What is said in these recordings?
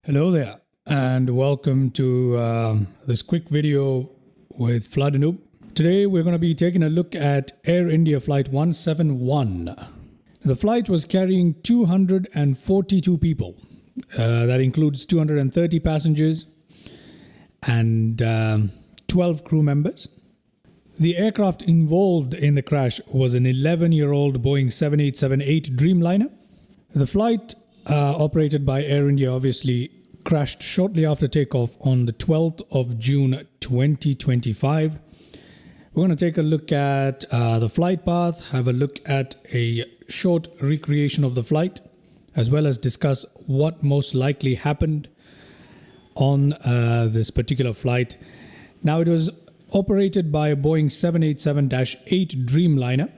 Hello there, and welcome to this quick video with Flood and Oop. Today we're going to be taking a look at Air India Flight 171. The flight was carrying 242 people. That includes 230 passengers and 12 crew members. The aircraft involved in the crash was an 11-year-old Boeing 7878 Dreamliner. The flight operated by Air India obviously crashed shortly after takeoff on the 12th of June 2025. We're going to take a look at the flight path, have a look at a short recreation of the flight, as well as discuss what most likely happened on this particular flight. Now, it was operated by a Boeing 787-8 Dreamliner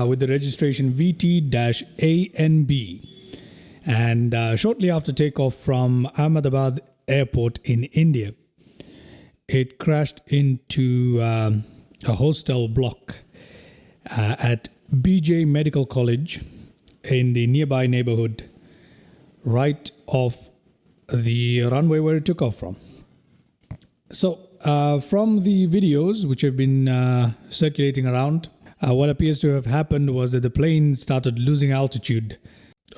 with the registration VT-ANB. And shortly after takeoff from Ahmedabad Airport in India, it crashed into a hostel block at BJ Medical College in the nearby neighbourhood, right off the runway where it took off from. So from the videos which have been circulating around, what appears to have happened was that the plane started losing altitude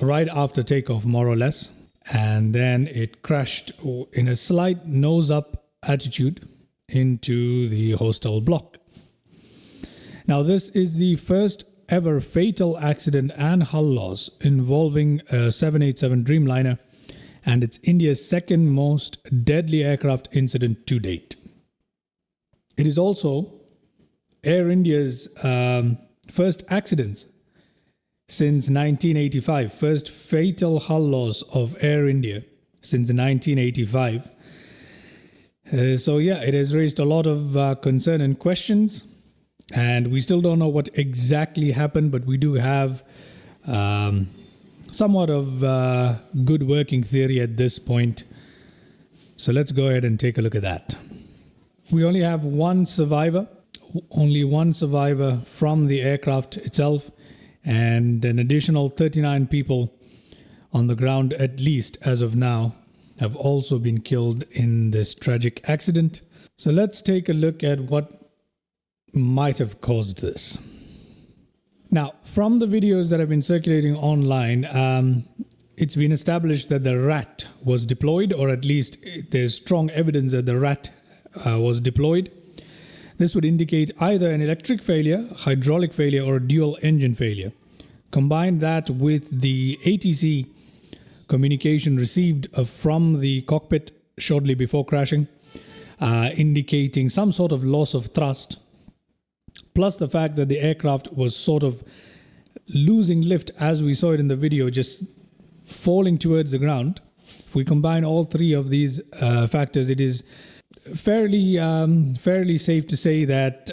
right after takeoff, more or less, and then it crashed in a slight nose-up attitude into the hostel block. Now, this is the first ever fatal accident and hull loss involving a 787 Dreamliner, and it's India's second most deadly aircraft incident to date. It is also Air India's first accidents since 1985, first fatal hull loss of Air India since 1985. So yeah, it has raised a lot of concern and questions, and we still don't know what exactly happened, but we do have somewhat of good working theory at this point. So let's go ahead and take a look at that. We only have one survivor from the aircraft itself, and an additional 39 people on the ground, at least as of now, have also been killed in this tragic accident. So let's take a look at what might have caused this. Now, from the videos that have been circulating online, it's been established that the rat was deployed, or at least there's strong evidence that the rat was deployed. This would indicate either an electric failure, hydraulic failure, or a dual engine failure. Combine that with the ATC communication received from the cockpit shortly before crashing, indicating some sort of loss of thrust, plus the fact that the aircraft was sort of losing lift as we saw it in the video, just falling towards the ground. If we combine all three of these factors, it is fairly safe to say that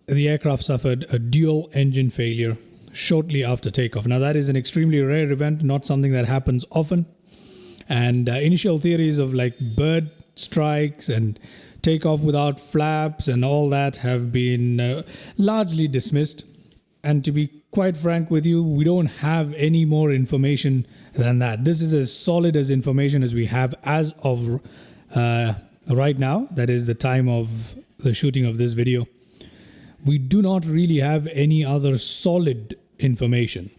the aircraft suffered a dual engine failure shortly after takeoff. Now, that is an extremely rare event, not something that happens often. And initial theories of like bird strikes and takeoff without flaps and all that have been largely dismissed. And to be quite frank with you, we don't have any more information than that. This is as solid as information as we have as of right now. That is the time of the shooting of this video. We do not really have any other solid information.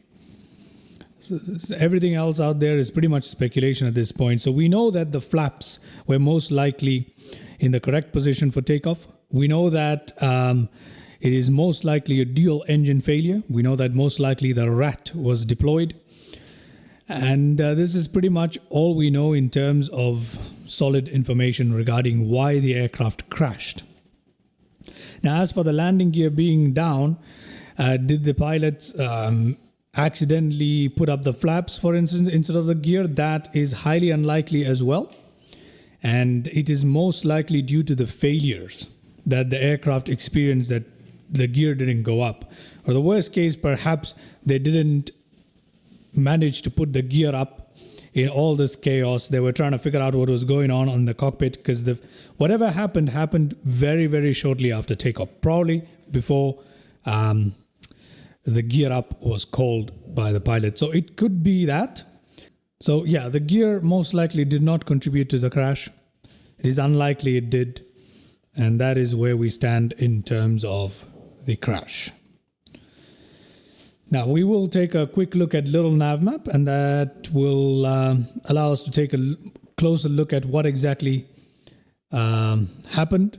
So everything else out there is pretty much speculation at this point. So we know that the flaps were most likely in the correct position for takeoff. We know that it is most likely a dual engine failure. We know that most likely the rat was deployed. And this is pretty much all we know in terms of solid information regarding why the aircraft crashed. Now, as for the landing gear being down, did the pilots accidentally put up the flaps, for instance, instead of the gear? That is highly unlikely as well. And it is most likely due to the failures that the aircraft experienced that the gear didn't go up. Or the worst case, perhaps they didn't manage to put the gear up in all this chaos. They were trying to figure out what was going on the cockpit, because whatever happened very, very shortly after takeoff, probably before the gear up was called by the pilot. So it could be that. So yeah, the gear most likely did not contribute to the crash. It is unlikely it did. And that is where we stand in terms of the crash. Now we will take a quick look at Little Navmap, and that will allow us to take a closer look at what exactly happened.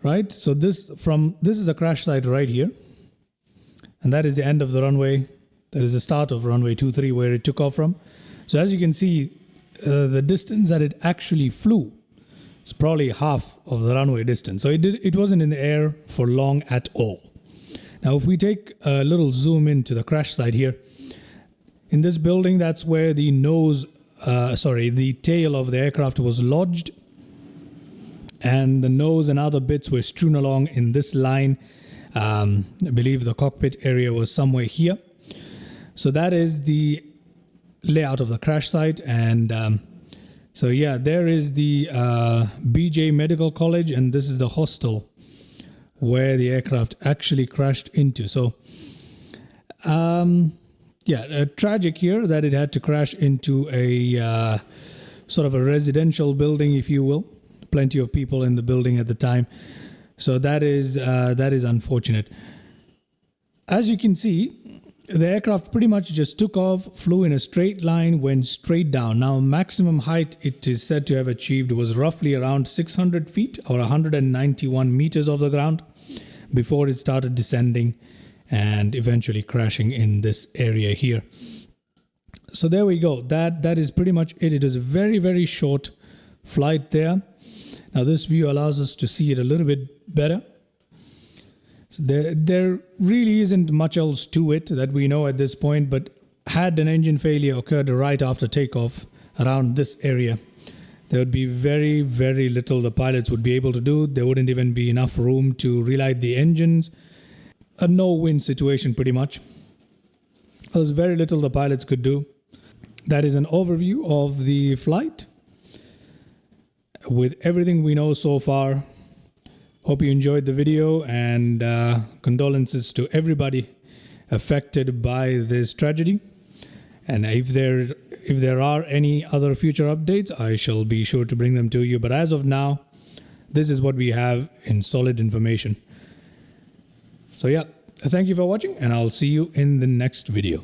Right, so this is the crash site right here, and that is the end of the runway. That is the start of runway 23 where it took off from. So as you can see, the distance that it actually flew is probably half of the runway distance. So it wasn't in the air for long at all. Now, if we take a little zoom into the crash site here, in this building, that's where the the tail of the aircraft was lodged, and the nose and other bits were strewn along in this line. I believe the cockpit area was somewhere here. So that is the layout of the crash site. And so yeah, there is the BJ Medical College, and this is the hostel where the aircraft actually crashed into. So yeah, tragic here that it had to crash into a sort of a residential building, if you will. Plenty of people in the building at the time. So that is unfortunate. As you can see, the aircraft pretty much just took off, flew in a straight line, went straight down. Now, maximum height it is said to have achieved was roughly around 600 feet or 191 meters off the ground before it started descending and eventually crashing in this area here. So there we go. That is pretty much it. It is a very, very short flight there. Now this view allows us to see it a little bit better. So there really isn't much else to it that we know at this point, but had an engine failure occurred right after takeoff around this area, there would be very, very little the pilots would be able to do. There wouldn't even be enough room to relight the engines. A no-win situation pretty much. There's very little the pilots could do. That is an overview of the flight with everything we know so far. Hope you enjoyed the video, and condolences to everybody affected by this tragedy. And if there are any other future updates, I shall be sure to bring them to you. But as of now, this is what we have in solid information. So yeah, thank you for watching, and I'll see you in the next video.